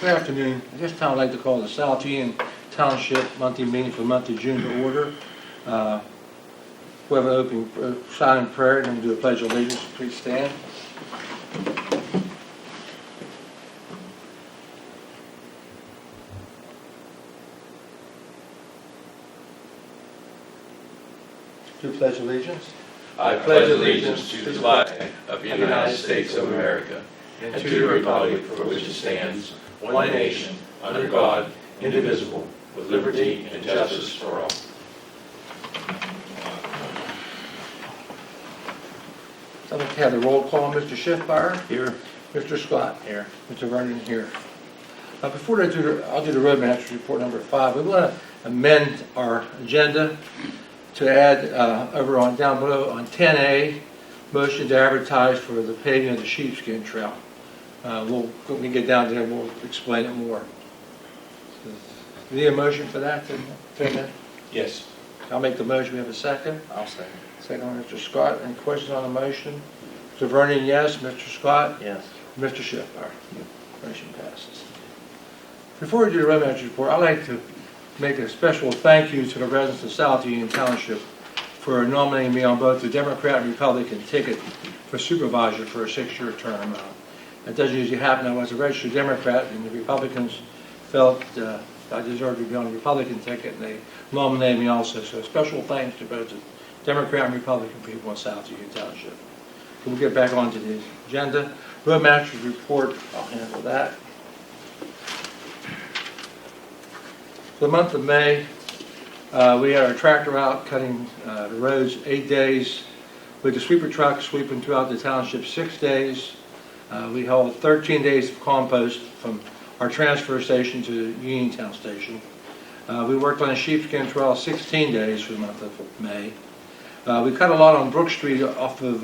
Good afternoon. At this time, I'd like to call the South Union Township monthly meeting for the month of June to order. We have an opening silent prayer, and then we'll do a pledge of allegiance. Please stand. Do pledge allegiance. I pledge allegiance to the flag of the United States of America and to the republic for which it stands, one nation, under God, indivisible, with liberty and justice for all. So I'd like to have the roll call. Mr. Schiffmeyer? Here. Mr. Scott? Here. Mr. Vernon here. Before I do I'll do the road manager's report number 5. We want to amend our agenda to add over on down below on 10A, motion to advertise for the paving of the Sheepskin Trail. When we get down there, we'll explain it more. Need a motion for that? Yes. I'll make the motion. We have a second. I'll second. Second on Mr. Scott. Any questions on the motion? Mr. Vernon, yes. Mr. Scott? Yes. Mr. Schiffmeyer? Motion passes. Before we do the road manager's report, I'd like to make a special thank you to the residents of South Union Township for nominating me on both the Democrat and Republican ticket for supervisor for a 6-year term. That doesn't usually happen. I was a registered Democrat, and the Republicans felt I deserved to be on the Republican ticket, and they nominated me also. So special thanks to both the Democrat and Republican people in South Union Township. We'll get back onto the agenda. Road manager's report, I'll handle that. For the month of May, we had our tractor out cutting the roads 8 days, with the sweeper truck sweeping throughout the township 6 days. We held 13 days of compost from our transfer station to Uniontown Station. We worked on the Sheepskin Trail 16 days for the month of May. We cut a lot on Brook Street off of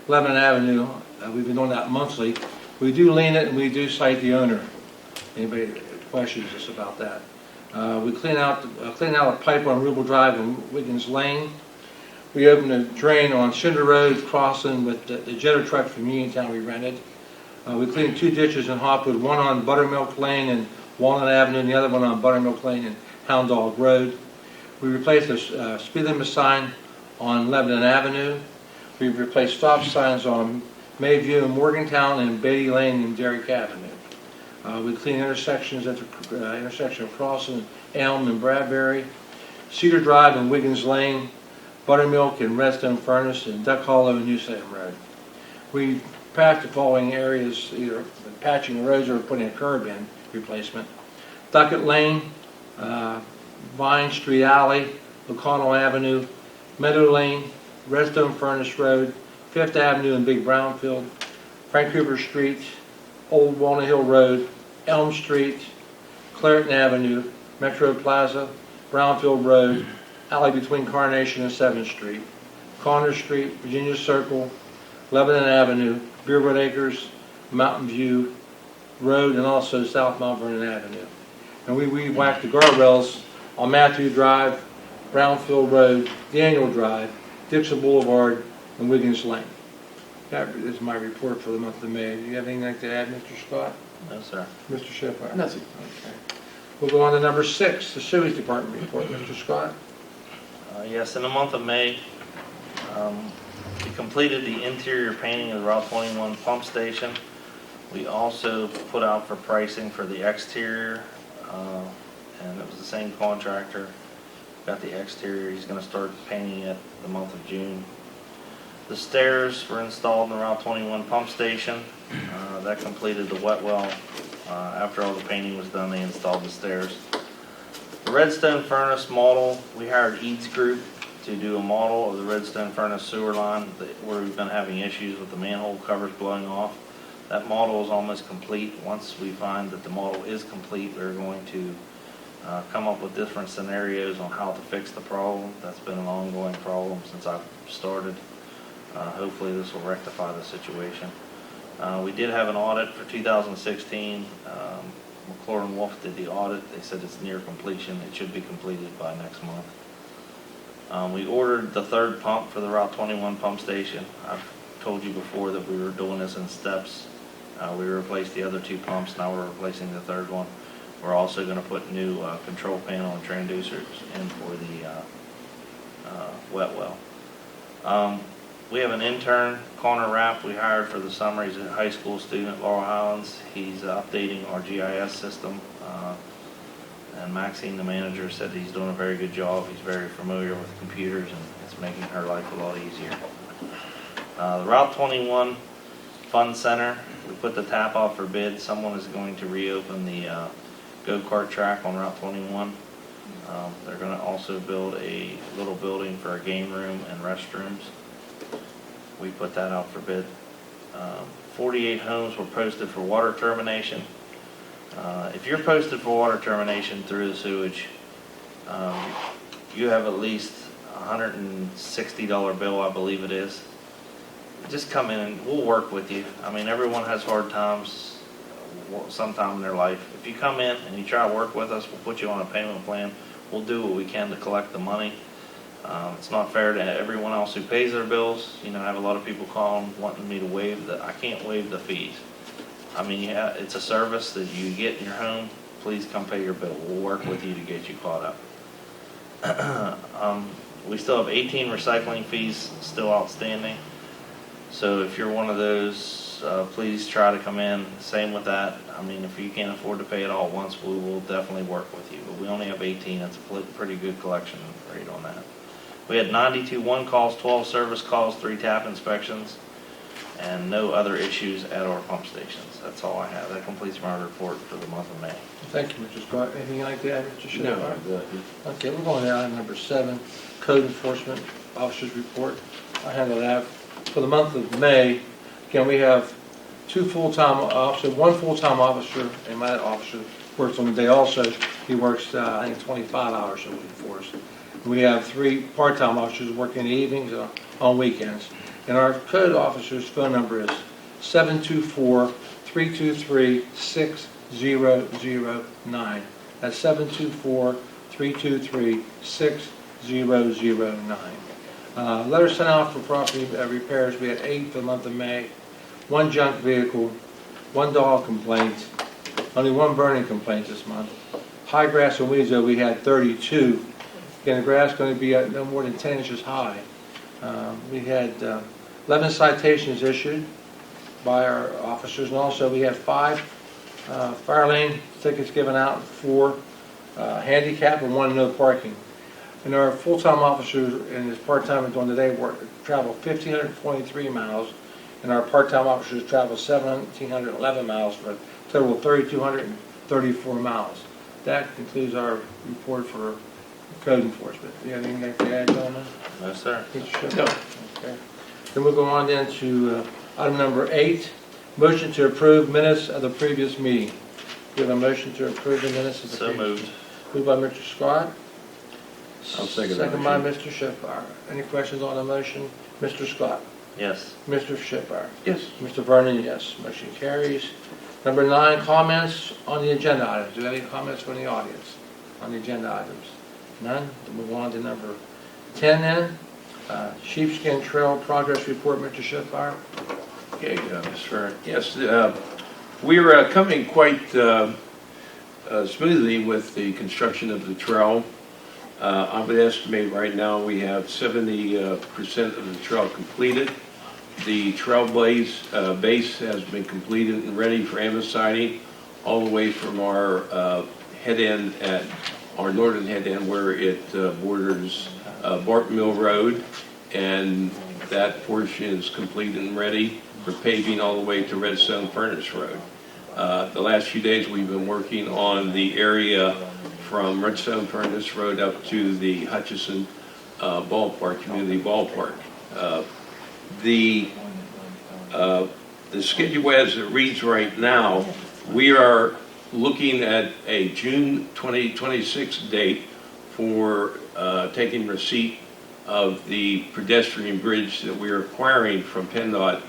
Lebanon Avenue. We've been doing that monthly. We do lean it and we do cite the owner. Anybody questions us about that? We clean out a pipe on Ruble Drive and Wiggins Lane. We opened a drain on Cinder Road crossing with the jetter truck from Uniontown we rented. We cleaned 2 ditches in Hopwood, one on Buttermilk Lane and Walnut Avenue, and the other one on Buttermilk Lane and Hound Dog Road. We replaced a speed limit sign on Lebanon Avenue. We replaced stop signs on Mayview and Morgantown and Beatty Lane and Derrick Avenue. We cleaned intersections at the intersection of Crossing, Elm and Bradbury, Cedar Drive and Wiggins Lane, Buttermilk and Redstone Furnace, and Duck Hollow and New Salem Road. We patched the following areas, either patching the roads or putting a curb in replacement: Duckett Lane, Vine Street Alley, O'Connell Avenue, Meadow Lane, Redstone Furnace Road, 5th Avenue and Big Brownfield, Frank Cooper Street, Old Walnut Hill Road, Elm Street, Clareton Avenue, Metro Plaza, Brownfield Road, alley between Carnation and 7th Street, Connor Street, Virginia Circle, Lebanon Avenue, Beerwood Acres, Mountain View Road, and also South Mount Vernon Avenue. And we whacked the guardrails on Matthew Drive, Brownfield Road, Daniel Drive, Dixon Boulevard, and Wiggins Lane. That is my report for the month of May. Do you have anything like to add, Mr. Scott? No, sir. Mr. Schiffmeyer? Nothing. Okay. We'll go on to number 6, the Sewage Department report. Mr. Scott? Yes, in the month of May, we completed the interior painting of the Route 21 pump station. We also put out for pricing for the exterior, and it was the same contractor. Got the exterior. He's going to start painting it the month of June. The stairs were installed in the Route 21 pump station. That completed the wet well. After all the painting was done, they installed the stairs. The redstone furnace model, we hired Eads Group to do a model of the redstone furnace sewer line where we've been having issues with the manhole covers blowing off. That model is almost complete. Once we find that the model is complete, we're going to come up with different scenarios on how to fix the problem. That's been an ongoing problem since I've started. Hopefully this will rectify the situation. We did have an audit for 2016. McClure and Wolf did the audit. They said it's near completion. It should be completed by next month. We ordered the 3rd pump for the Route 21 pump station. I've told you before that we were doing this in steps. We replaced the other 2 pumps, now we're replacing the 3rd one. We're also going to put new control panel and transducers in for the wet well. We have an intern, Connor Rapp, we hired for the summer. He's a high school student at Laurel Highlands. He's updating our GIS system. And Maxine, the manager, said he's doing a very good job. He's very familiar with computers, and it's making her life a lot easier. The Route 21 Fun Center, we put the tap off for bid. Someone is going to reopen the go-kart track on Route 21. They're going to also build a little building for a game room and restrooms. We put that out for bid. 48 homes were posted for water termination. If you're posted for water termination through the sewage, you have at least $160 bill, I believe it is. Just come in and we'll work with you. I mean, everyone has hard times sometime in their life. If you come in and you try to work with us, we'll put you on a payment plan. We'll do what we can to collect the money. It's not fair to everyone else who pays their bills. You know, I have a lot of people calling wanting me to waive I can't waive the fees. I mean, yeah, it's a service that you get in your home. Please come pay your bill. We'll work with you to get you caught up. We still have 18 recycling fees still outstanding. So if you're one of those, please try to come in. Same with that. I mean, if you can't afford to pay it all at once, we will definitely work with you. But we only have 18. That's a pretty good collection rate on that. We had 92 1-calls, 12 service calls, 3 tap inspections, and no other issues at our pump stations. That's all I have. That completes my report for the month of May. Thank you, Mr. Scott. Anything like that, Mr. Shepard? No, I'm good. Okay, we're going down to number 7, Code Enforcement Officer's Report. I handle that. For the month of May, again, we have 2 full-time officers, 1 full-time officer, and my officer works on the day also. He works, I think, 25 hours a week for us. We have 3 part-time officers working in the evenings on weekends. And our code officer's phone number is 724-323-6009. That's 724-323-6009. Letters sent out for property repairs, we had 8 for the month of May. 1 junk vehicle, 1 dog complaint, only 1 burning complaint this month. High grass and weeds, though, we had 32. Again, the grass is going to be no more than 10 inches high. We had 11 citations issued by our officers, and also we had 5 fire lane tickets given out, 4 handicap, and 1 no parking. And our full-time officers and his part-time during the day travel 1,523 miles, and our part-time officers travel 1,711 miles for a total of 3,234 miles. That concludes our report for code enforcement. Do you have anything to add, gentlemen? No, sir. No. Okay. Then we'll go on then to item number 8, motion to approve minutes of the previous meeting. Do you have a motion to approve the minutes of the So previous moved. Moved by Mr. Scott. I'll second that Second by motion. Mr. Shepard. Any questions on the motion? Mr. Scott. Yes. Mr. Shepard. Yes. Mr. Vernon, yes. Motion carries. Number 9, comments on the agenda items. Do you have any comments from the audience on the agenda items? None? Then move on to number 10 then. Sheepskin Trail Progress Report, Mr. Shepard. Okay, Mr. Farron. Yes, we're coming quite smoothly with the construction of the trail. I would estimate right now we have 70% of the trail completed. The trail base has been completed and ready for siding all the way from our head end at our northern head end where it borders Barton Mill Road, and that portion is complete and ready for paving all the way to Redstone Furnace Road. The last few days we've been working on the area from Redstone Furnace Road up to the Hutchison Ballpark, Community Ballpark. The schedule as it reads right now, we are looking at a June 2026 date for taking receipt of the pedestrian bridge that we are acquiring from PennDOT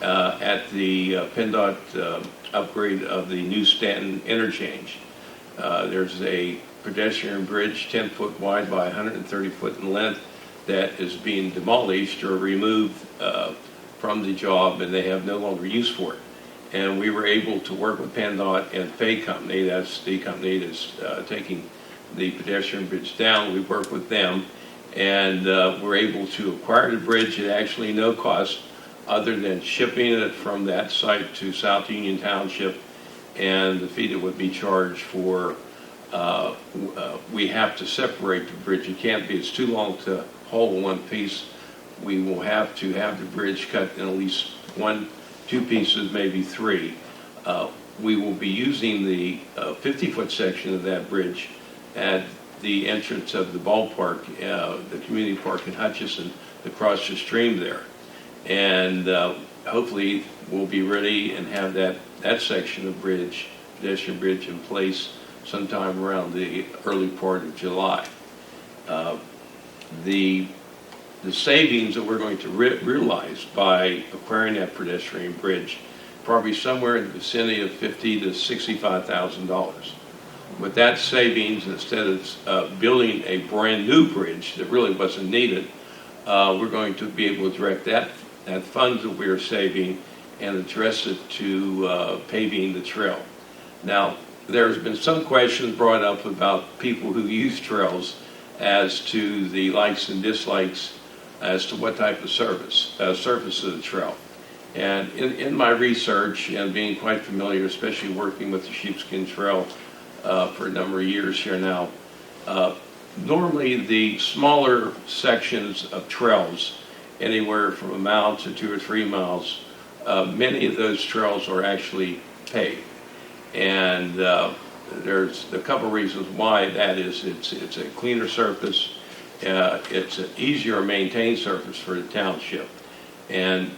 at the PennDOT upgrade of the New Stanton interchange. There's a pedestrian bridge 10 foot wide by 130 foot in length that is being demolished or removed from the job, and they have no longer use for it. and we were able to work with PennDOT and Fay Company, that's the company that's taking the pedestrian bridge down. We worked with them, and we're able to acquire the bridge at actually no cost other than shipping it from that site to South Union Township and the fee that would be charged for, we have to separate the bridge. It can't be, it's too long to hold one piece. We will have to have the bridge cut in at least two pieces, maybe three. We will be using the 50-foot section of that bridge at the entrance of the ballpark, the community park in Hutchinson, across the stream there. And hopefully we'll be ready and have that section of bridge, pedestrian bridge, in place sometime around the early part of July. The savings that we're going to realize by acquiring that pedestrian bridge, probably somewhere in the vicinity of $50,000 to $65,000. With that savings, instead of building a brand new bridge that really wasn't needed, we're going to be able to direct that funds that we are saving and address it to paving the trail. Now, there's been some questions brought up about people who use trails as to the likes and dislikes as to what type of surface of the trail. And in my research and being quite familiar, especially working with the Sheepskin Trail for a number of years here now, normally the smaller sections of trails, anywhere from a mile to 2 or 3 miles, many of those trails are actually paved. And there's a couple reasons why that is. It's a cleaner surface. It's an easier maintained surface for the township. And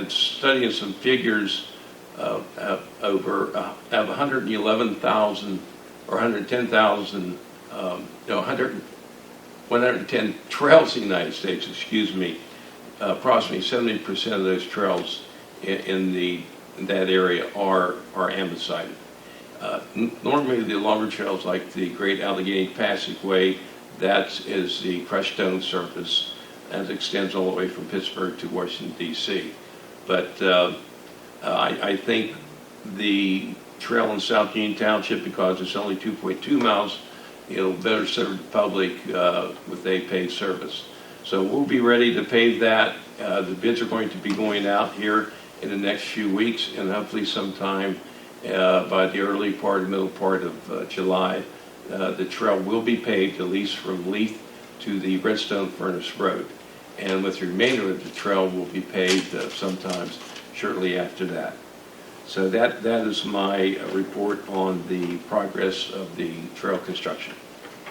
studying some figures of 111,000 or 110,000, 110 trails in the United States, approximately 70% of those trails in that area are amblicited. Normally the longer trails like the Great Allegheny Passageway, that is the crushed stone surface and extends all the way from Pittsburgh to Washington, D.C. But I think the trail in South Union Township, because it's only 2.2 miles, it'll better serve the public with a paved service. So we'll be ready to pave that. The bids are going to be going out here in the next few weeks, and hopefully sometime by the middle part of July, the trail will be paved, at least from Leith to the Redstone Furnace Road. And with the remainder of the trail will be paved sometimes shortly after that. So that is my report on the progress of the trail construction.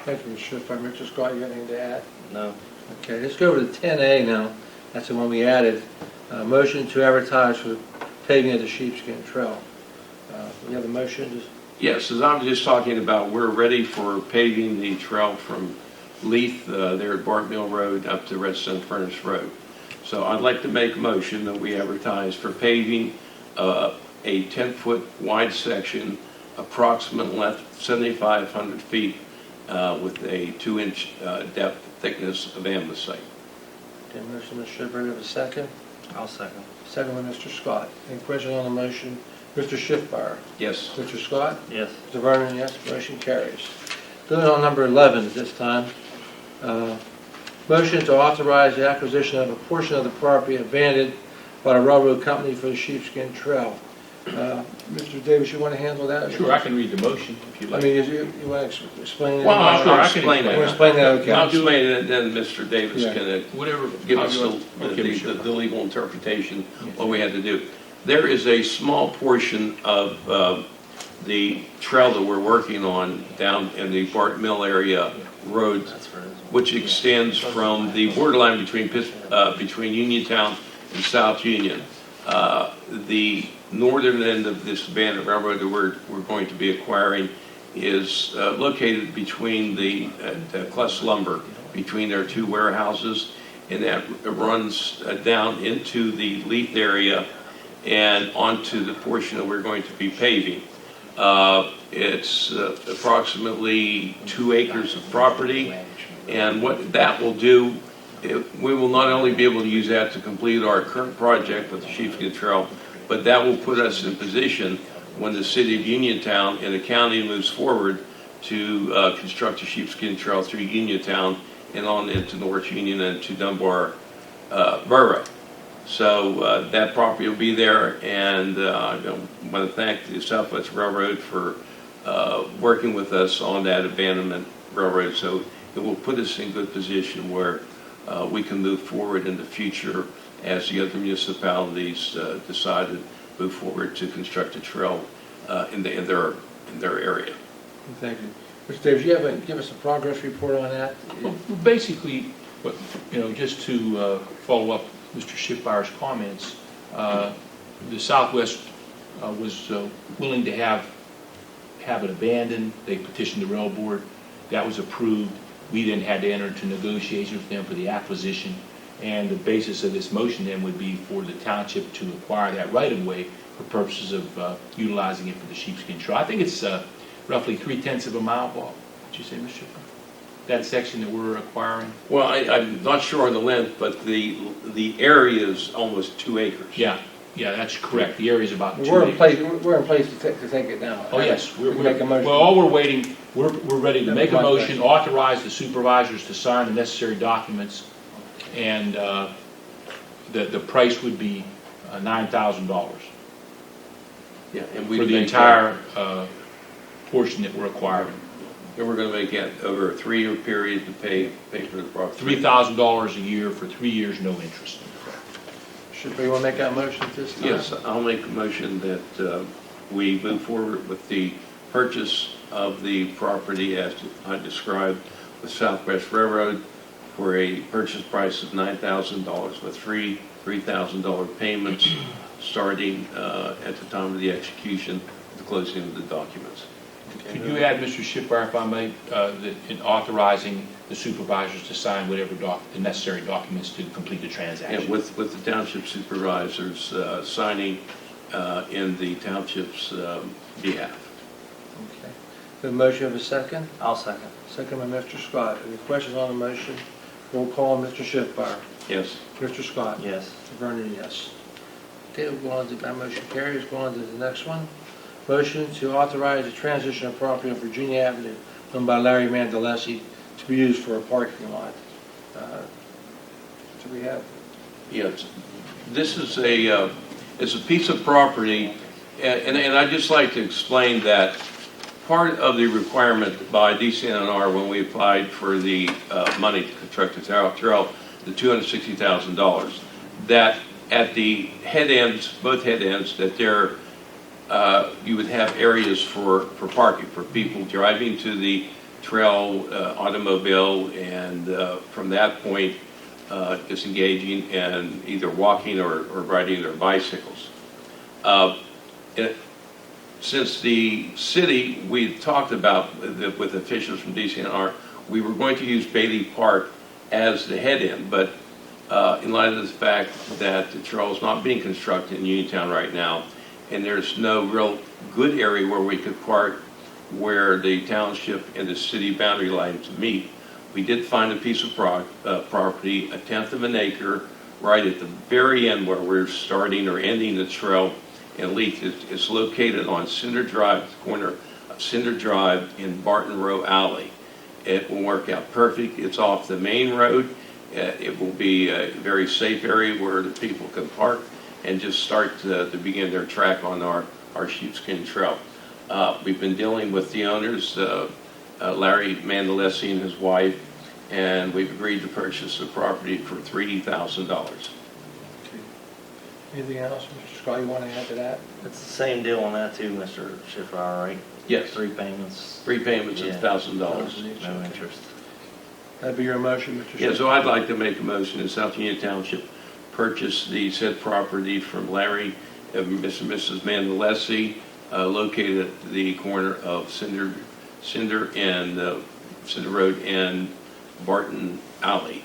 Thank you, Mr. Schiff. Mr. Scott, you got anything to add? No. Okay, let's go over to 10A now. That's the one we added. Motion to advertise for the paving of the Sheepskin Trail. We have a motion. Yes, as I'm just talking about, we're ready for paving the trail from Leith there at Bart Mill Road up to Redstone Furnace Road. So I'd like to make a motion that we advertise for paving a 10-foot wide section, approximate length 7,500 feet, with a 2-inch depth thickness of andesite. Okay, motion, Mr. Schiff. Ready to have a second? I'll second. Second by Mr. Scott. Any questions on the motion? Mr. Schiffbauer. Yes. Mr. Scott? Yes. Mr. Vernon, yes. Motion carries. Going on number 11 at this time. Motion to authorize the acquisition of a portion of the property abandoned by the railroad company for the Sheepskin Trail. Mr. Davis, you want to handle that? Sure, I can read the motion if you I like. mean, you want to explain it? Well, sure, I can I'll explain You want to that. explain that? Okay. I'll explain it, and then Mr. Davis Yeah. can Whatever. give us Okay, sure. the legal interpretation, what we had to do. There is a small portion of the trail that we're working on down in the Bart Mill area road, That's for which extends from the borderline between Uniontown and South Union. The northern end of this abandoned railroad that we're going to be acquiring is located between the Cluss Lumber, between their two warehouses, and that runs down into the Leith area and onto the portion that we're going to be paving. It's approximately 2 acres of property, and what that will do, we will not only be able to use that to complete our current project with the Sheepskin Trail, but that will put us in position when the city of Uniontown and the county moves forward to construct a sheepskin trail through Uniontown and on into North Union and to Dunbar Borough. So that property will be there, and I want to thank the Southwest Railroad for working with us on that abandonment railroad. So it will put us in good position where we can move forward in the future as the other municipalities decide to move forward to construct a trail in their area. Thank you. Mr. Davis, you have give us a progress report on that? Well, basically, just to follow up Mr. Schiffmeier's comments, the Southwest was willing to have it abandoned. They petitioned the rail board. That was approved. We then had to enter into negotiations with them for the acquisition. And the basis of this motion then would be for the township to acquire that right-of-way for purposes of utilizing it for the sheepskin trail. I think it's roughly 3/10 of a mile, Bob. Did you say, Mr. Schiffmeyer? That section that we're acquiring? Well, I'm not sure on the length, but the area is almost 2 acres. Yeah, that's correct. The area is about 2 We're in acres. place to take it down. Oh, yes. We make a motion. Well, all we're waiting, we're ready to make a motion, authorize the supervisors to sign the necessary documents, and the price would be $9,000 Yeah, and for the entire portion that we're acquiring. And we're going to make it over a 3-year period to pay for the property. $3,000 a year for 3 years, no interest. Should we want to make that motion at this time? Yes, I'll make a motion that we move forward with the purchase of the property as I described with Southwest Railroad for a purchase price of $9,000 with $3,000 payments starting at the time of the execution, the closing of the documents. Could you add, Mr. Schiffmeyer, if I may, in authorizing the supervisors to sign whatever the necessary documents to complete the transaction? And with the township supervisors signing in the township's behalf. Okay. The motion of a second? I'll second. Second by Mr. Scott. Any questions on the motion? Roll call, Mr. Schiffmeyer. Yes. Mr. Scott. Yes. Mr. Vernon, yes. Okay, we'll go on to, that motion carries. Go on to the next one. Motion to authorize the transition of property on Virginia Avenue owned by Larry Mandolesi to be used for a parking lot. Do we have? Yes. This is it's a piece of property, and I'd just like to explain that part of the requirement by DCNR when we applied for the money to construct the trail, the $260,000, that at the head ends, both head ends, that there you would have areas for parking, for people driving to the trail, automobile, and from that point disengaging and either walking or riding their bicycles. Since the city, we talked about with officials from DCNR, we were going to use Bailey Park as the head end, but in light of the fact that the trail is not being constructed in Uniontown right now, and there's no real good area where we could park where the township and the city boundary lines meet, we did find a piece of property, 1/10 of an acre, right at the very end where we're starting or ending the trail in Leith. It's located on Cinder Drive, the corner of Cinder Drive in Barton Row Alley. It will work out perfect. It's off the main road. It will be a very safe area where the people can park and just start to begin their track on our sheepskin trail. We've been dealing with the owners, Larry Mandolesi and his wife, and we've agreed to purchase the property for $3,000. Anything else, Mr. Scott, you want to add to that? It's the same deal on that too, Mr. Schiffmeyer, right? Yes. 3 payments. 3 payments of Yeah. $1,000. No interest. That'd be your motion, Mr. Yeah, Scott. so I'd like to make a motion in South Union Township, purchase the said property from Larry and Mrs. Mandolesi, located at the corner of Cinder Road and Barton Alley,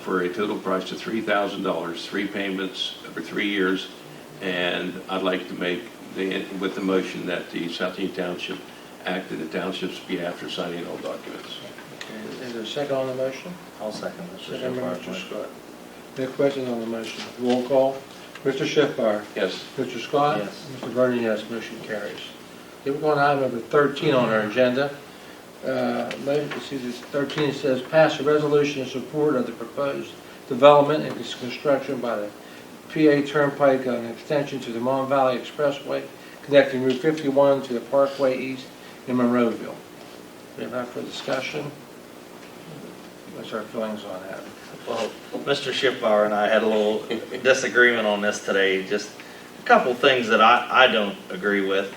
for a total price of $3,000, 3 payments over 3 years, and I'd like to make with the motion that the South Union Township act in the township's behalf for signing all documents. Okay, is there a second on the motion? I'll second Mr. Second by Mr. Schiffmeyer. Scott. Any questions on the motion? Roll call, Mr. Schiffbar. Yes. Mr. Scott. Yes. Mr. Vernon, yes. Motion carries. Okay, we're going to item number 13 on our agenda. Let's see, this 13 says pass a resolution in support of the proposed development and construction by the PA Turnpike on an extension to the Mon Valley Expressway connecting Route 51 to the Parkway East in Monroeville. We have that for discussion. What's our feelings on that? Well, Mr. Schiffbauer and I had a little disagreement on this today. Just a couple things that I don't agree with.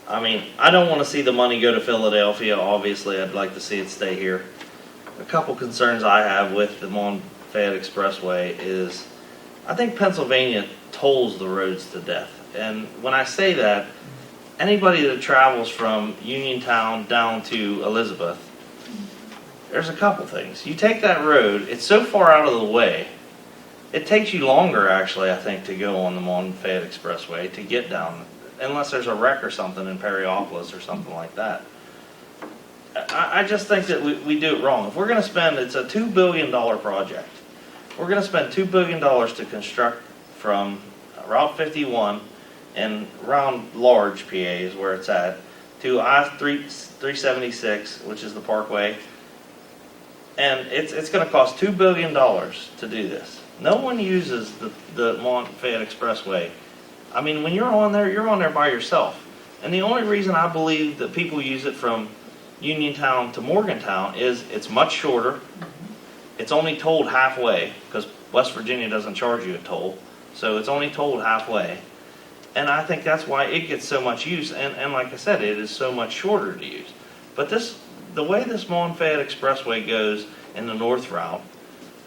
I mean, I don't want to see the money go to Philadelphia. Obviously, I'd like to see it stay here. A couple concerns I have with the Mon-Fayette Expressway is I think Pennsylvania tolls the roads to death. And when I say that, anybody that travels from Uniontown down to Elizabeth, there's a couple things. You take that road, it's so far out of the way, it takes you longer actually, I think, to go on the Mon-Fayette Expressway to get down, unless there's a wreck or something in Perryopolis or something like that. I just think that we do it wrong. If we're going to spend, it's a $2 billion project. We're going to spend $2 billion to construct from Route 51 and around large PA is where it's at, to I-376, which is the Parkway. And it's going to cost $2 billion to do this. No one uses the Mon-Fayette Expressway. I mean, when you're on there by yourself. And the only reason I believe that people use it from Uniontown to Morgantown is it's much shorter. It's only tolled halfway, because West Virginia doesn't charge you a toll. So it's only tolled halfway. And I think that's why it gets so much use. And like I said, it is so much shorter to use. But the way this Mon-Fayette Expressway goes in the north route,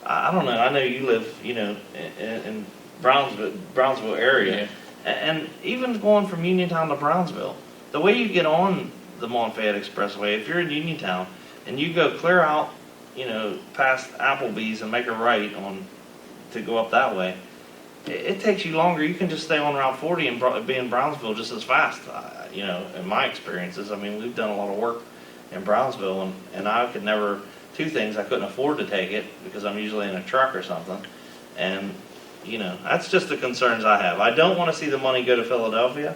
I don't know. I know you live, in Brownsville area. Yeah. And even going from Uniontown to Brownsville, the way you get on the Mon-Fayette Expressway, if you're in Uniontown and you go clear out, past Applebee's and make a right to go up that way, it takes you longer. You can just stay on Route 40 and be in Brownsville just as fast. In my experiences, I mean, we've done a lot of work in Brownsville, and I could never, two things, I couldn't afford to take it because I'm usually in a truck or something, and that's just the concerns I have. I don't want to see the money go to Philadelphia.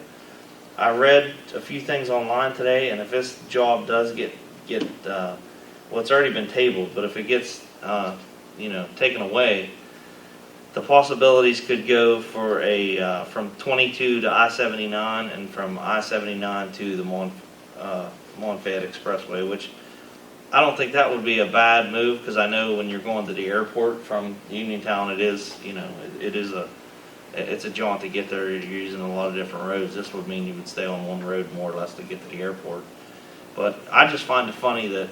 I read a few things online today, and if this job does get well, it's already been tabled, but if it gets taken away, the possibilities could go for from 22 to I-79 and from I-79 to the Mon-Fayette Expressway, which I don't think that would be a bad move, because I know when you're going to the airport from Uniontown, it's a jaunt to get there. You're using a lot of different roads. This would mean you would stay on one road more or less to get to the airport. But I just find it funny that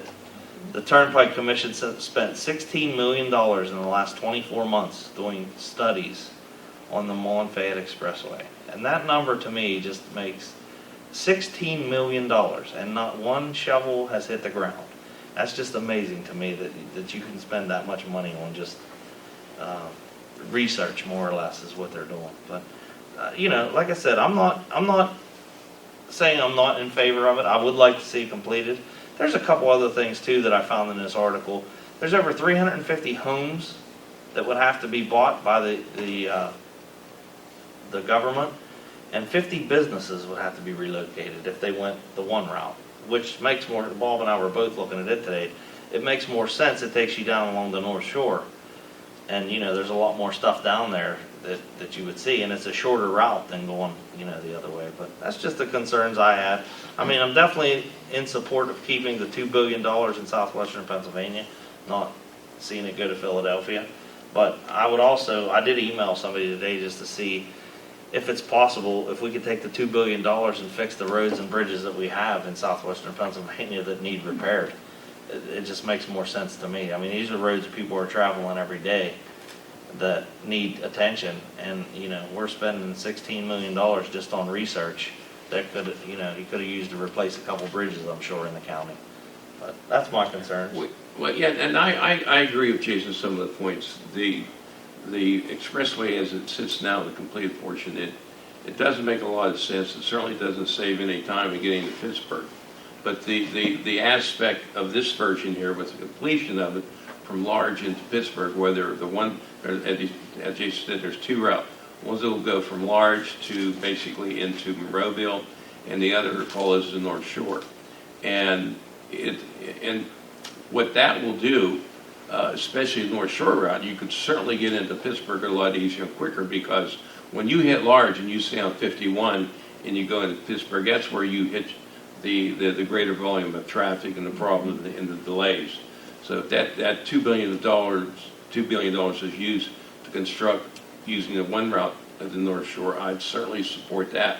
the Turnpike Commission spent $16 million in the last 24 months doing studies on the Mon-Fayette Expressway. And that number to me just makes $16 million, and not one shovel has hit the ground. That's just amazing to me that you can spend that much money on just research, more or less, is what they're doing. But like I said, I'm not saying I'm not in favor of it. I would like to see it completed. There's a couple other things too that I found in this article. There's over 350 homes that would have to be bought by the government, and 50 businesses would have to be relocated if they went the one route, which makes more. Bob and I were both looking at it today. It makes more sense. It takes you down along the North Shore, and there's a lot more stuff down there that you would see, and it's a shorter route than going the other way. But that's just the concerns I had. I mean, I'm definitely in support of keeping the $2 billion in southwestern Pennsylvania, not seeing it go to Philadelphia. But I did email somebody today just to see if it's possible, if we could take the $2 billion and fix the roads and bridges that we have in southwestern Pennsylvania that need repaired. It just makes more sense to me. I mean, these are roads people are traveling every day that need attention, and we're spending $16 million just on research that could you could have used to replace a couple bridges, I'm sure, in the county. But that's my concerns. Well, yeah, and I agree with Jason some of the points. The expressway as it sits now, the completed portion, it doesn't make a lot of sense. It certainly doesn't save any time in getting to Pittsburgh. But the aspect of this version here with the completion of it from Large into Pittsburgh, whether the one, as Jason said, there's two routes. Ones that will go from Large to basically into Monroeville, and the other follows the North Shore. And what that will do, especially the North Shore route, you could certainly get into Pittsburgh a lot easier and quicker, because when you hit Large and you stay on 51 and you go into Pittsburgh, that's where you hit the greater volume of traffic and the problem and the delays. So if that $2 billion is used to construct using the one route of the North Shore, I'd certainly support that.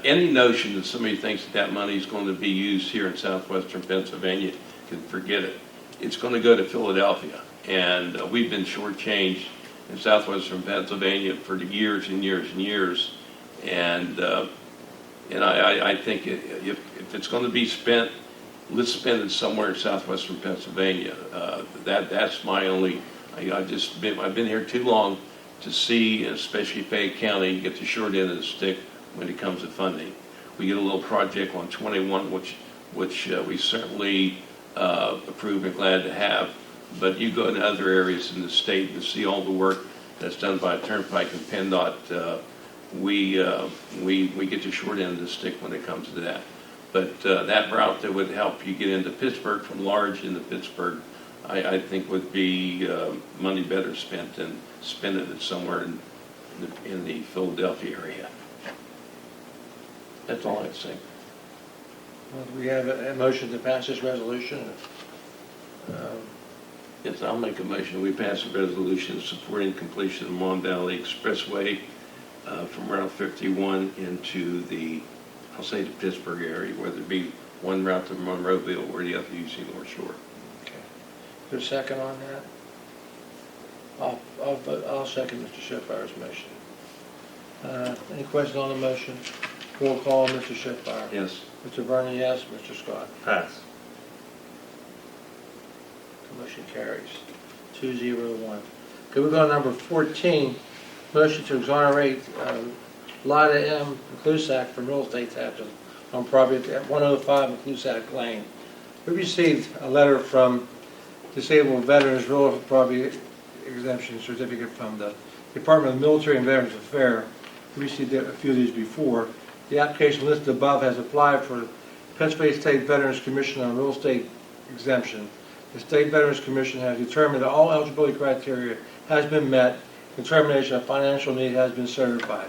Any notion that somebody thinks that money is going to be used here in southwestern Pennsylvania can forget it. It's going to go to Philadelphia, and we've been shortchanged in southwestern Pennsylvania for years and years and years. And I think if it's going to be spent, let's spend it somewhere in southwestern Pennsylvania. That's my only. I've been here too long to see, especially Fayette County, get the short end of the stick when it comes to funding. We get a little project on 21, which we certainly approve and glad to have. But you go into other areas in the state and see all the work that's done by Turnpike and PennDOT. We get the short end of the stick when it comes to that. But that route that would help you get into Pittsburgh from Large into Pittsburgh, I think would be money better spent than spending it somewhere in the Philadelphia area. That's all I'd say. Well, do we have a motion to pass this resolution? Yes, I'll make a motion. We pass a resolution supporting completion of the Mon Valley Expressway from Route 51 into the Pittsburgh area, whether it be one route to Monroeville or the other using North Shore. Okay. Is there a second on that? I'll second Mr. Schiffbauer's motion. Any questions on the motion? Roll call, Mr. Schiffbauer. Yes. Mr. Vernon, yes. Mr. Scott. Pass. The motion carries 2-0-1. Okay, we're going to number 14. Motion to exonerate Lida M. McClusack from real estate taxes on property at 105 McClusack Lane. We received a letter from Disabled Veterans Real Property Exemption Certificate from the Department of Military and Veterans Affairs. We received a few of these before. The application listed above has applied for the Pennsylvania State Veterans Commission on Real Estate Exemption. The State Veterans Commission has determined that all eligibility criteria has been met. Determination of financial need has been certified.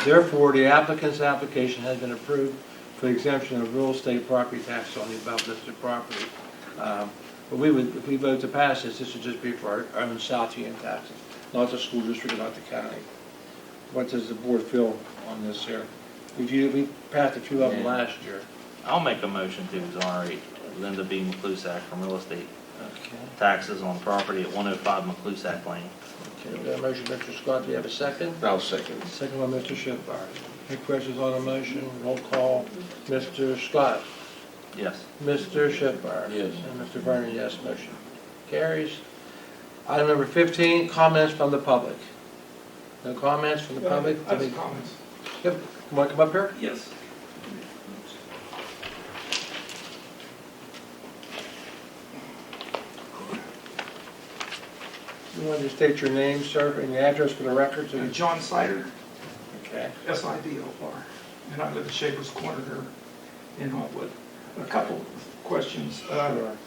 Therefore, the applicant's application has been approved for the exemption of real estate property tax on the above listed property. But if we vote to pass this would just be for our own South Union taxes, not the school district, not the county. What does the board feel on this here? We passed a few of them last year. I'll make a motion to exonerate Linda B. McClusack from real estate taxes on property at 105 McClusack Lane. Okay, we got a motion, Mr. Scott. Do you have a second? I'll second. Second by Mr. Schiffbauer. Any questions on the motion? Roll call. Mr. Scott. Yes. Mr. Schiffbauer. Yes. And Mr. Vernon, yes. Motion carries. Item number 15, comments from the public. No comments from the public? I have comments. Yep. You want to come up here? Yes. You want to state your name, sir, and your address for the record? So John Sider, Okay. SIDOR, and I live at Shaper's Corner here in Hopwood. A couple of questions. Sure.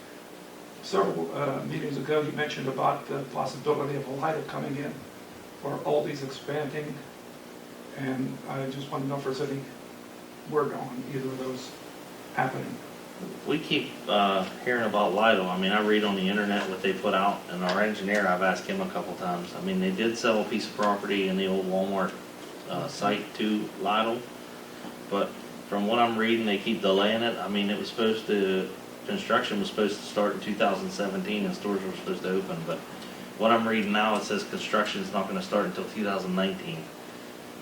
Several meetings ago, you mentioned about the possibility of a Lido coming in or Aldi's expanding, and I just want to know if there's any word on either of those happening. We keep hearing about Lidl. I mean, I read on the internet what they put out, and our engineer, I've asked him a couple times. I mean, they did sell a piece of property in the old Walmart site to Lidl, but from what I'm reading, they keep delaying it. I mean, construction was supposed to start in 2017 and stores were supposed to open, but what I'm reading now, it says construction is not going to start until 2019.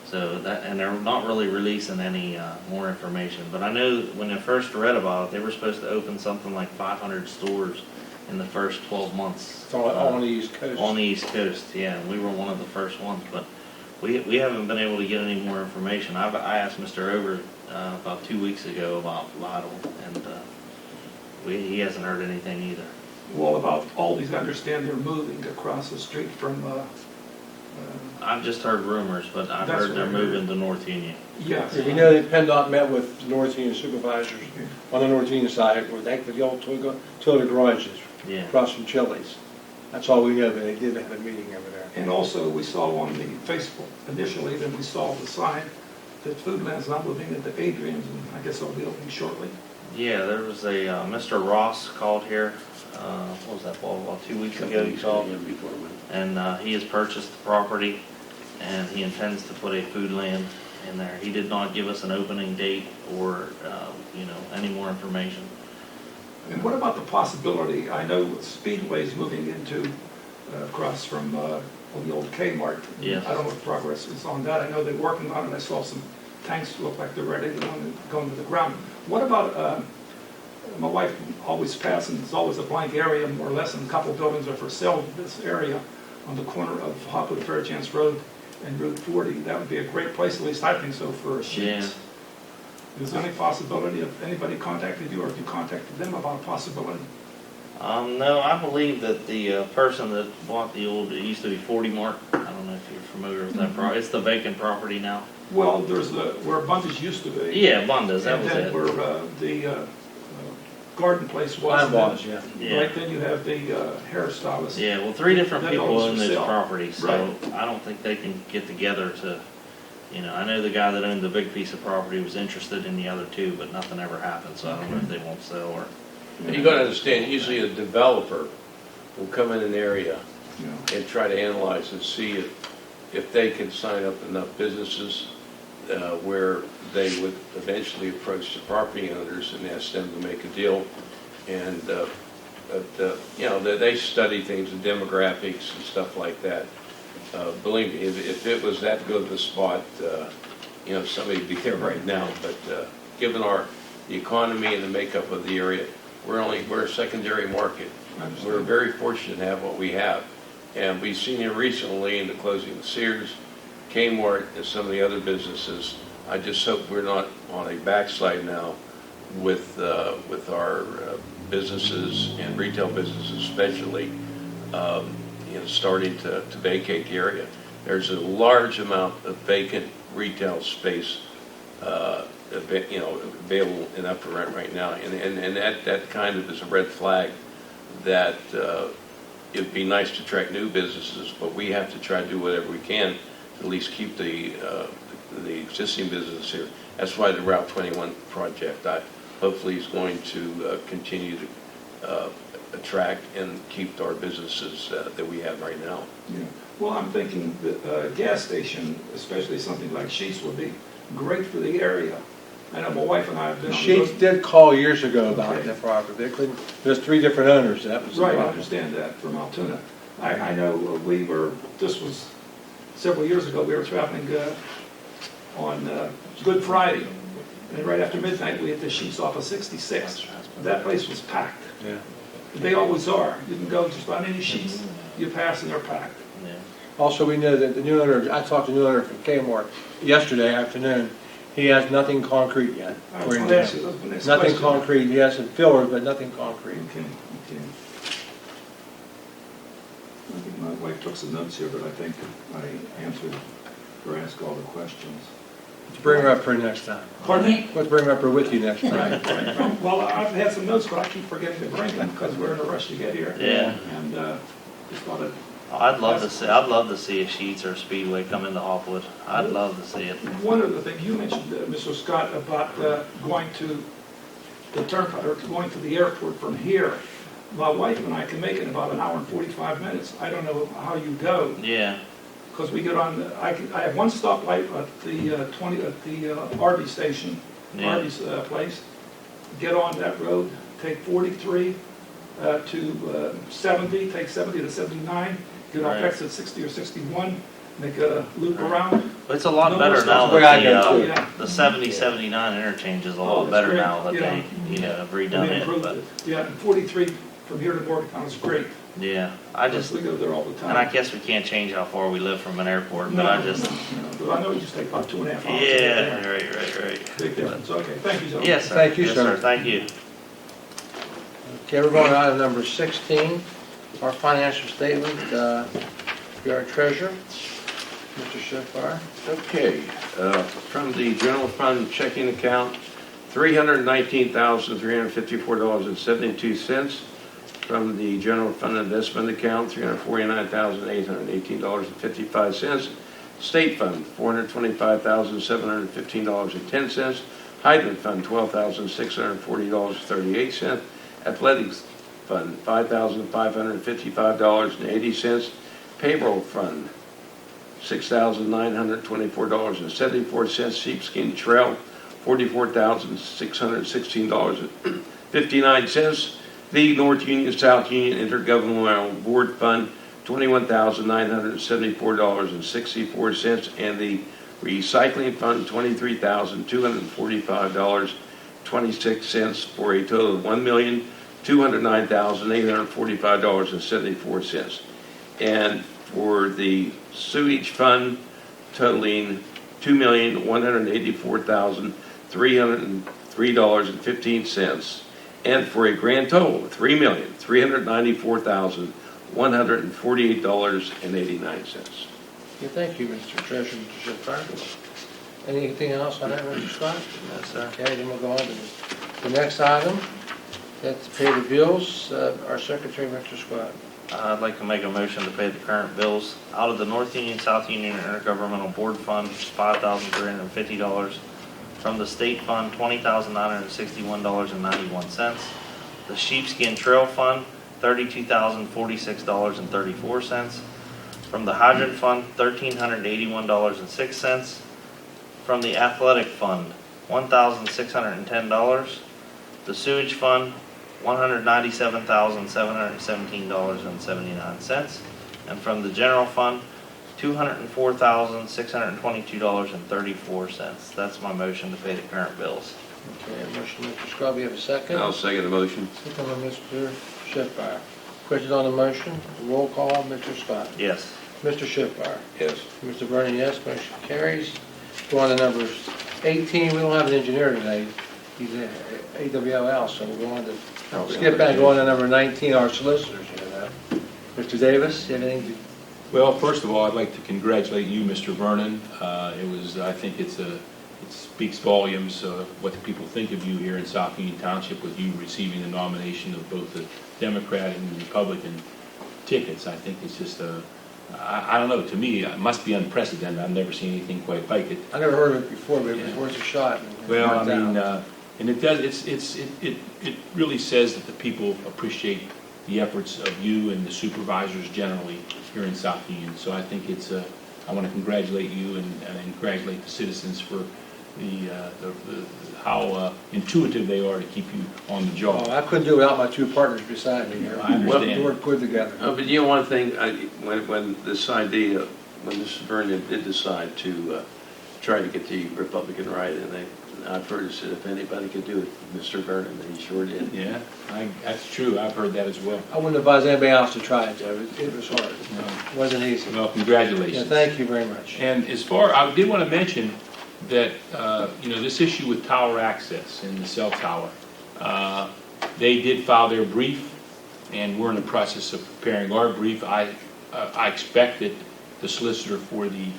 So and they're not really releasing any more information. But I know when I first read about it, they were supposed to open something like 500 stores in the first 12 months. It's all on the East Coast. On the East Coast, yeah. And we were one of the first ones, but we haven't been able to get any more information. I asked Mr. Over about 2 weeks ago about Lidl, and he hasn't heard anything either. Well, about Aldi's, I understand they're moving across the street from I've just heard rumors, but I've That's heard they're what I heard. moving to North Union. Yes. We know that PennDOT met with the North Union supervisors on the North Union side, where the old Toyota garages Yeah. across from Chili's. That's all we know, but they did have a meeting over there. And also, we saw on the Facebook initially, then we saw the sign that Foodland's not moving into Adrian's, and I guess it'll be opening shortly. Yeah, there was a, Mr. Ross called here, what was that, about 2 weeks ago he called? And he has purchased the property, and he intends to put a Foodland in there. He did not give us an opening date or, any more information. And what about the possibility, I know Speedway's moving into, across from the old Kmart. Yes. I don't know what progress is on that. I know they're working on it. I saw some tanks look like they're ready to go into the ground. What about, my wife always passes, there's always a blank area, more or less, and a couple buildings are for sale in this area on the corner of Hopwood Fairchance Road and Route 40. That would be a great place, at least I think so, for sheets. Yeah. Is there any possibility of anybody contacted you, or have you contacted them about a possibility? No, I believe that the person that bought the old, it used to be 40 Mark, I don't know if you're familiar with that property, it's the vacant property now. Well, there's where Bundy's used to be. Yeah, Bunda's, that was And then it. where the garden place was. Mine was, yeah. Yeah. Right, then you have the hairstylist. Yeah, well, 3 different That people owns own for those sale. properties, so Right. I don't think they can get together to, I know the guy that owned the big piece of property was interested in the other 2, but nothing ever happened, so I don't know if they won't sell or. You gotta understand, usually a developer will come in an area You know. and try to analyze and see if they can sign up enough businesses where they would eventually approach the property owners and ask them to make a deal. And, they study things, the demographics and stuff like that. Believe me, if it was that good of a spot, somebody'd be there right now. But given the economy and the makeup of the area, we're a secondary market. I understand. We're very fortunate to have what we have. And we've seen it recently in the closing of Sears, Kmart, and some of the other businesses. I just hope we're not on a backslide now with our businesses and retail businesses especially, starting to vacate the area. There's a large amount of vacant retail space available and up for rent right now. And that kind of is a red flag that it'd be nice to attract new businesses, but we have to try to do whatever we can to at least keep the existing businesses here. That's why the Route 21 project, hopefully is going to continue to attract and keep our businesses that we have right now. Yeah. Well, I'm thinking that a gas station, especially something like Sheetz, would be great for the area. I know my wife and I have been. Sheets did call years ago about Okay. that property. They couldn't, there's 3 different owners, that was the Right, I problem. understand that from Altoona. I know this was several years ago, we were traveling on Good Friday, and right after midnight, we hit the Sheetz off of 66. That place was packed. Yeah. They always are. You can go just on any Sheetz you pass and they're packed. Yeah. Also, we know that the new owner, I talked to the new owner from Kmart yesterday afternoon. He has nothing concrete yet. I was according going to to ask him. you, that's the next Nothing question. concrete. He has some fillers, but nothing concrete. Okay. I think my wife took some notes here, but I think I answered or asked all the questions. Let's bring her up for next time. Pardon me? Let's bring her up for with you next time. Right. Well, I've had some notes, but I keep forgetting to bring them because we're in a rush to get here. Yeah. And just thought it. I'd love to see a Sheetz or a Speedway come into Hopwood. I'd love to see it. One other thing, you mentioned, Mr. Scott, about going to the turnpike, or going to the airport from here. My wife and I can make it in about 1 hour and 45 minutes. I don't know how you go, Yeah, because we get on, I have one stoplight at the RV station, Yeah. RV's place. Get on that road, take 43 to 70, take 70 to 79, get off Right. exit 60 or 61, make a loop around. but it's a lot No, better that's now the way I that go, too. the 70-79 interchange is a Oh, lot it's better great. now that Yeah. they, have We redone it. improved But it. Yeah, and 43 from here to Morgantown is great. yeah, I just, We go there all the time. and I guess we can't change how far we live from an airport, but No, I just, no, But I know you just take about 2.5 hours. to get yeah, there. right. Big difference, okay, thank you, Joe. Yes, sir. Thank you, Yes, sir. Thank you. Okay, we're going on to number 16, our financial statement. We are treasurer. Mr. Schiffbar. Okay, from the general fund checking account, $319,354.72. From the general fund investment account, $349,818.55. State fund, $425,715.10. Hydrant fund, $12,640.38. Athletics fund, $5,555.80. Payroll fund, $6,924.74. Sheepskin Trail, $44,616.59. The North Union, South Union Intergovernmental Board Fund, $21,974.64. And the Recycling Fund, $23,245.26, for a total of $1,209,845.74. And for the Sewage Fund, totaling $2,184,303.15, and for a grand total of $3,394,148.89. Okay, thank you, Mr. Treasurer, Mr. Schiffbar. Anything else on that, Mr. Scott? No, sir. Okay, then we'll go on to the next item. That's to pay the bills. Our secretary, Mr. Scott. I'd like to make a motion to pay the current bills out of the North Union, South Union Intergovernmental Board Fund, $5,350. From the State Fund, $20,961.91. The Sheepskin Trail Fund, $32,046.34. From the Hydrant Fund, $1,381.06. From the Athletic Fund, $1,610. The Sewage Fund, $197,717.79. And from the General Fund, $204,622.34. That's my motion to pay the current bills. Okay, motion, Mr. Scott, we have a second. I'll second the motion. Second by Mr. Schiffbar. Questions on the motion? Roll call, Mr. Scott. Yes. Mr. Schiffbar. Yes. Mr. Vernon, yes. Motion carries. Go on to number 18. We don't have an engineer today. He's at AWL, so we'll go on to skip back and go on to number 19, our solicitors. You know that. Mr. Davis, you have anything to... Well, first of all, I'd like to congratulate you, Mr. Vernon. I think it speaks volumes what the people think of you here in South Union Township, with you receiving the nomination of both the Democratic and Republican tickets. I think it's just I don't know, to me, it must be unprecedented. I've never seen anything quite like it. I never heard of it before, but it was worth a shot. Well, I mean, and it does, it really says that the people appreciate the efforts of you and the supervisors generally here in South Union. So I think I want to congratulate you and congratulate the citizens for how intuitive they are to keep you on the job. Oh, I couldn't do it without my two partners beside me here. I understand. We worked good together. But you know one thing, when this idea, when Mr. Vernon did decide to try to get the Republican right, and I've heard it said if anybody could do it, Mr. Vernon, and he sure did. Yeah, that's true. I've heard that as well. I wouldn't advise anybody else to try it, Joe. It was hard. No. It wasn't easy. Well, congratulations. Yeah, thank you very much. And I did want to mention that, this issue with tower access and the cell tower, they did file their brief, and we're in the process of preparing our brief. I expect that the solicitor for the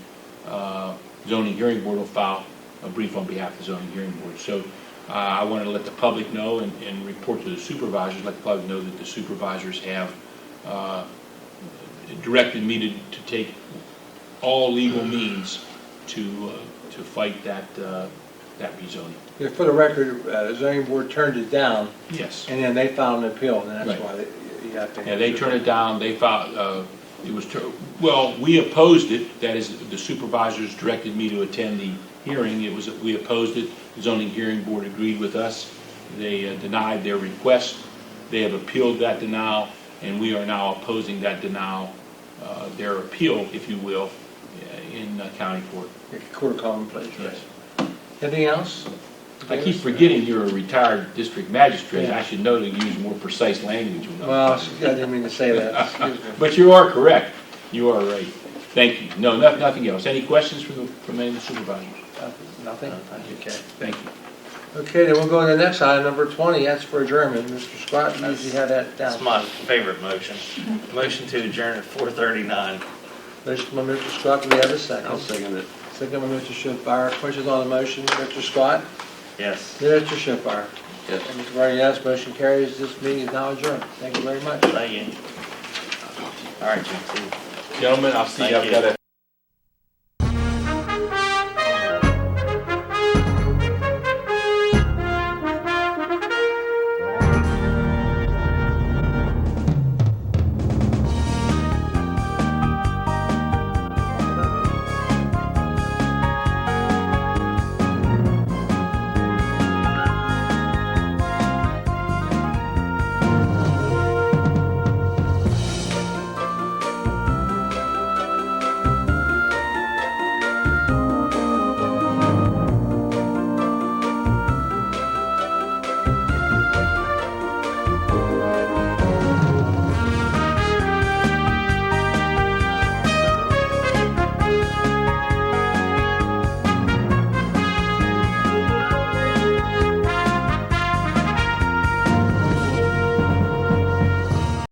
zoning hearing board will file a brief on behalf of the zoning hearing board. So I wanted to let the public know and report to the supervisors, let the public know that the supervisors have directed me to take all legal means to fight that rezoning. Yeah, for the record, the zoning board turned it down, Yes. and then they filed an appeal, and that's Right. why you have to... Yeah, they turned it down. They filed, we opposed it. That is, the supervisors directed me to attend the hearing. We opposed it. The zoning hearing board agreed with us. They denied their request. They have appealed that denial, and we are now opposing that denial, their appeal, if you will, in county court. Court of Common Pleas, right? Yes. Anything else? I keep forgetting you're a retired district magistrate. Yeah. I should know to use more precise language. Well, I didn't mean to say that. Excuse me. But you are correct. You are right. Thank you. No, nothing else. Any questions from any of the supervisors? Nothing? No, thank you. Okay. Thank you. Okay, then we'll go to the next item, number 20. That's for adjournment. Mr. Scott, you usually have that down. That's my favorite motion. Motion to adjourn at 4:39. Motion by Mr. Scott, do we have a second? I'll second it. Second by Mr. Schiffbauer. Questions on the motion, Mr. Scott? Yes. Mr. Schiffbauer? Yes. Mr. Varney, yes, motion carries. This meeting is now adjourned. Thank you very much. Thank you. All right, Jim. See you. Gentlemen, I'll see you. Thank I've got you. a